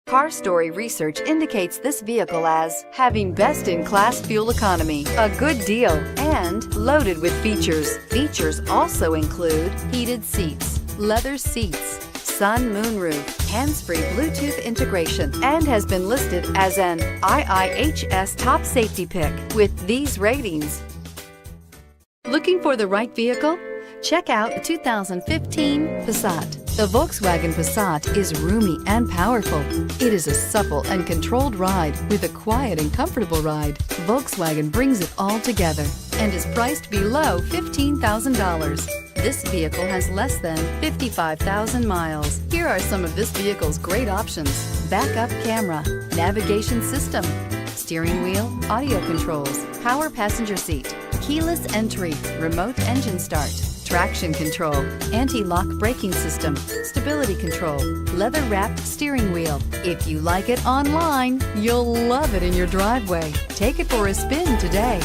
Car Story research indicates this vehicle as having best-in-class fuel economy, a good deal, and loaded with features. Features also include heated seats, leather seats, sun moonroof, hands-free Bluetooth integration, and has been listed as an IIHS top safety pick with these ratings. Looking for the right vehicle? Check out the 2015 Passat. The Volkswagen Passat is roomy and powerful. It is a supple and controlled ride with a quiet and comfortable ride. Volkswagen brings it all together and is priced below $15,000. This vehicle has less than 55,000 miles. Here are some of this vehicle's great options: backup camera, navigation system, steering wheel audio controls, power passenger seat, keyless entry, remote engine start, traction control, anti-lock braking system, stability control, leather-wrapped steering wheel. If you like it online, you'll love it in your driveway. Take it for a spin today.